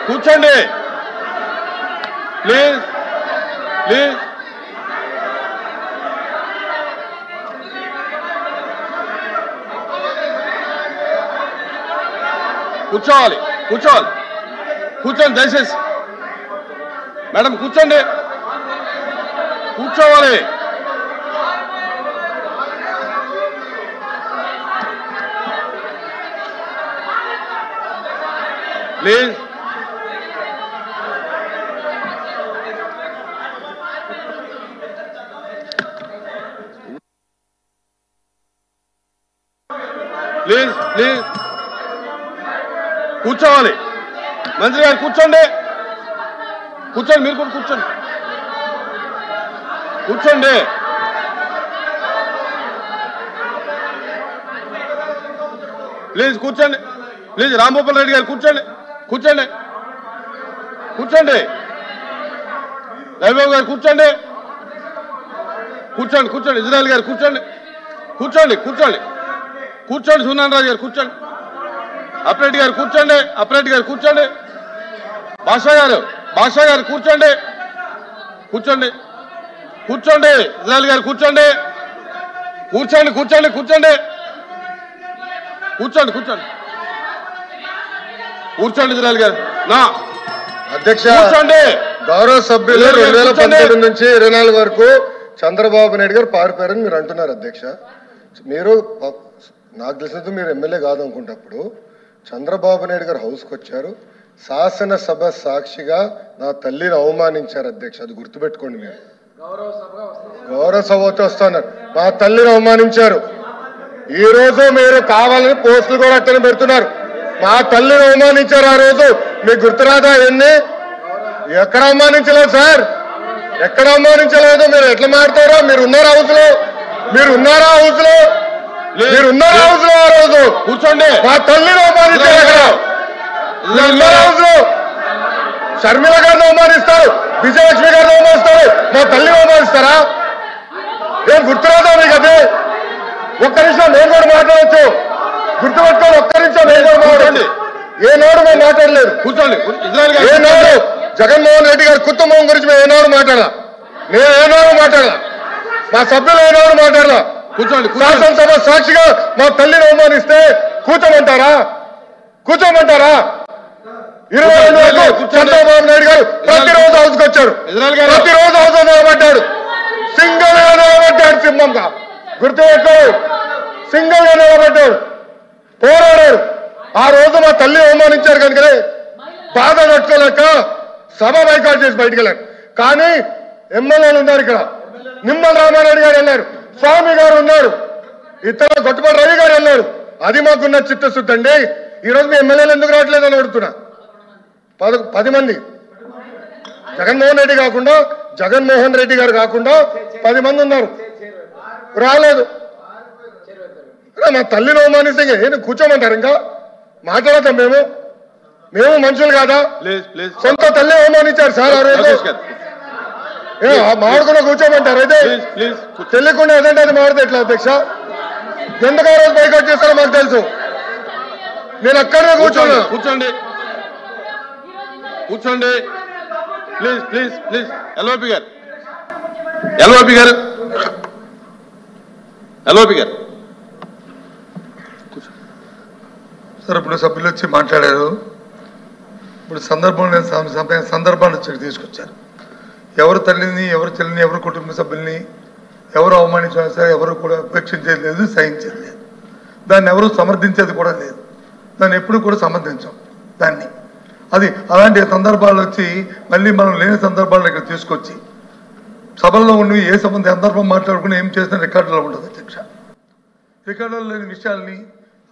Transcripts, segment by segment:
కూర్చోండి please please. కూర్చోవాలి కూర్చోవాలి కూర్చోండి దయచేసి మేడం కూర్చోండి కూర్చోవాలి. ప్లీజ్ ప్లీజ్ ప్లీజ్ కూర్చోవాలి. మంత్రి గారు కూర్చోండి కూర్చోండి మీరు కూడా కూర్చోండి కూర్చోండి. ప్లీజ్ కూర్చోండి ప్లీజ్. రాంభూపాల్ రెడ్డి గారు కూర్చోండి కూర్చోండి కూర్చోండి. రవిబాబు గారు కూర్చోండి కూర్చోండి కూర్చోండి. ఇజ్రాయల్ గారు కూర్చోండి కూర్చోండి కూర్చోండి కూర్చోండి. సూర్యనారాయణ రాజు గారు కూర్చోండి. అప్రెడ్డి గారు కూర్చోండి అప్రెడ్డి గారు కూర్చోండి. భాషా గారు కూర్చోండి కూర్చోండి కూర్చోండి. ఇజ్రాయల్ గారు కూర్చోండి కూర్చోండి కూర్చోండి కూర్చోండి కూర్చోండి కూర్చోండి కూర్చోండి. ఇజ్రాయల్ గారు నా అధ్యక్ష కూర్చోండి. గౌరవ సభ్యులు 2019 నుంచి 24 వరకు చంద్రబాబు నాయుడు గారు పారిపోయారని మీరు అంటున్నారు అధ్యక్ష. మీరు నాకు తెలిసినందుకు మీరు ఎమ్మెల్యే కాదనుకుంటప్పుడు చంద్రబాబు నాయుడు గారు హౌస్కి వచ్చారు. శాసనసభ సాక్షిగా నా తల్లిని అవమానించారు అధ్యక్ష. అది గుర్తుపెట్టుకోండి. మీరు గౌరవ సభతో వస్తున్నారు. మా తల్లిని అవమానించారు. ఈ రోజు మీరు కావాలని పోస్టులు కూడా అట్టని పెడుతున్నారు. మా తల్లిని అవమానించారు. ఆ రోజు మీకు గుర్తురాదా? ఎన్ని ఎక్కడ అవమానించలేదు సార్, ఎక్కడ అవమానించలేదు. మీరు ఎట్లా మాట్లాడారో మీరు ఉన్నారా హౌస్ లో? మీరు ఉన్నారా హౌస్ లో? మీరు ఉన్నారా హౌస్ లో? ఆ రోజు కూర్చోండి. మా తల్లిని అవమానించారు. అక్కడ ఉన్నారా హౌస్ లో? షర్మిల గారిని అవమానిస్తారు, విజయలక్ష్మి గారిని అవమానిస్తారు, మా తల్లిని అవమానిస్తారా? ఏం గుర్తురాదా మీకు? అది ఒక్క నిమిషం నేను కూడా మాట్లాడవచ్చు. గుర్తుపెట్టుకోండి. ఒక్క నిమిషం నేను కూడా మాట్లాడండి. ఏనాడు మేము మాట్లాడలేదు. కూర్చోండి. ఏనాడు జగన్మోహన్ రెడ్డి గారి కుటుంబం గురించి మేము ఏనాడు మాట్లాడాల? నేను ఏనాడు మాట్లాడాల? మా సభ్యులు ఏనాడు మాట్లాడాల? కూర్చోండి. శాసనసభ సాక్షిగా మా తల్లిని అవమానిస్తే కూర్చోమంటారా? కూర్చోమంటారా? 22 వరకు చంద్రబాబు నాయుడు గారు ప్రతిరోజు హౌస్కి వచ్చారు. ప్రతిరోజు హౌస్ నిలబడ్డాడు. సింగిల్ గా నిలబడ్డాడు. సింహంగా గుర్తుపెట్టు. సింగిల్ గా నిలబడ్డాడు. పోరాడారు. ఆ రోజు మా తల్లి అవమానించారు కనుకనే బాధ నట్టుకోలేక సభ బైకాట్ చేసి బయటకు వెళ్ళారు. కానీ ఎమ్మెల్యేలు ఉన్నారు. ఇక్కడ నిమ్మల రామారెడ్డి గారు వెళ్ళారు, స్వామి గారు ఉన్నారు, ఇతర గొట్టపాటి రవి గారు వెళ్ళారు. అది మాకున్న చిత్తశుద్ధి అండి. ఈరోజు మీ ఎమ్మెల్యేలు ఎందుకు రావట్లేదని అడుగుతున్నా. 10 మంది జగన్మోహన్ రెడ్డి కాకుండా, జగన్మోహన్ రెడ్డి గారు కాకుండా 10 మంది ఉన్నారు, రాలేదు. మా తల్లిని అవమానిస్తే ఏం కూర్చోమంటారు? ఇంకా మాట్లాడతాం. మేము మనుషులు కాదా? సొంత తల్లి అవమానించారు సార్. ఆ రోజు మాడుకుండా కూర్చోమంటారు. అయితే తెలియకుండా ఏదంటే అది మాడితే ఎట్లా అధ్యక్ష? ఎందుకు ఆ రోజు బైకాట్ చేస్తారో మాకు తెలుసు. నేను అక్కడనే కూర్చోను. కూర్చోండి కూర్చోండి ప్లీజ్ ప్లీజ్ ప్లీజ్. ఎల్ఓపి గారు సార్, ఇప్పుడు సభ్యులు వచ్చి మాట్లాడారు. ఇప్పుడు సందర్భాన్ని వచ్చి తీసుకొచ్చారు. ఎవరు తల్లిని, ఎవరు చెల్లిని, ఎవరు కుటుంబ సభ్యుల్ని ఎవరు అవమానించినా సరే ఎవరు కూడా ఉపేక్షించేది లేదు, సహించేది లేదు. దాన్ని ఎవరు సమర్థించేది కూడా లేదు. దాన్ని ఎప్పుడు కూడా సమర్థించాం దాన్ని. అది అలాంటి సందర్భాలు వచ్చి మళ్ళీ మనం లేని సందర్భాలను ఇక్కడ తీసుకొచ్చి సభల్లో ఉండి ఏ సందర్భం మాట్లాడుకుని ఏం చేసిన రికార్డులో ఉండదు అధ్యక్ష. రికార్డులో లేని విషయాల్ని,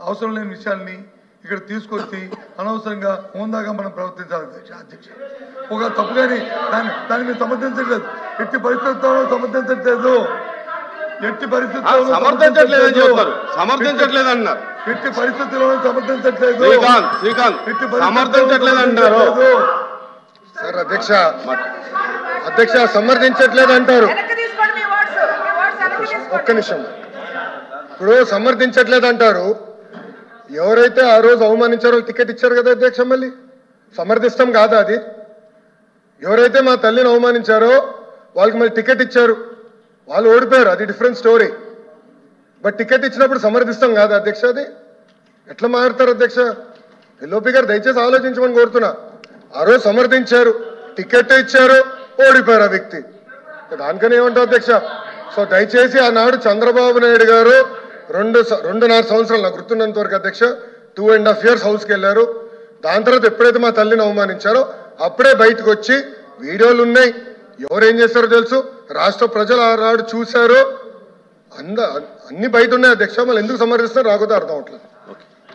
అవసరం లేని విషయాల్ని ఇక్కడ తీసుకొచ్చి అనవసరంగా హోందాగా మనం ప్రవర్తించాలి అధ్యక్ష. ఒక తప్పు కానీ దాన్ని మేము సమర్థించట్లేదు. ఎట్టి పరిస్థితుల్లో సమర్థించట్లేదు. ఎట్టి పరిస్థితుల్లో సమర్థించట్లేదు అన్నారు. ఎట్టి పరిస్థితుల్లో సమర్థించట్లేదు. సమర్థించట్లేదు అంటారు సార్. అధ్యక్ష సమర్థించట్లేదు అంటారు. ఒక్క నిమిషం. ఇప్పుడు సమర్థించట్లేదు అంటారు. ఎవరైతే ఆ రోజు అవమానించారో టికెట్ ఇచ్చారు కదా అధ్యక్ష, మళ్ళీ సమర్థిస్తాం కాదా అది? ఎవరైతే మా తల్లిని అవమానించారో వాళ్ళకి మళ్ళీ టికెట్ ఇచ్చారు, వాళ్ళు ఓడిపోయారు, అది డిఫరెంట్ స్టోరీ. బట్ టికెట్ ఇచ్చినప్పుడు సమర్థిస్తాం కాదా అధ్యక్ష? అది ఎట్లా మారుతారు అధ్యక్ష? ఎల్ఓపి గారు దయచేసి ఆలోచించమని కోరుతున్నా. ఆ రోజు సమర్థించారు, టికెట్ ఇచ్చారు, ఓడిపోయారు ఆ వ్యక్తి, దానికని ఏమంటారు అధ్యక్ష? సో దయచేసి ఆనాడు చంద్రబాబు నాయుడు గారు 2.5 సంవత్సరాలు నాకు గుర్తున్నంత వరకు అధ్యక్ష 2.5 years హౌస్కి వెళ్ళారు. దాని తర్వాత ఎప్పుడైతే మా తల్లిని అవమానించారో అప్పుడే బయటకు వచ్చి వీడియోలు ఉన్నాయి, ఎవరేం చేస్తారో తెలుసు, రాష్ట్ర ప్రజలు ఆనాడు చూశారు, అన్ని బయట ఉన్నాయి అధ్యక్ష. మళ్ళీ ఎందుకు సమర్థిస్తారో రాకపోతే అర్థం అవట్లేదు.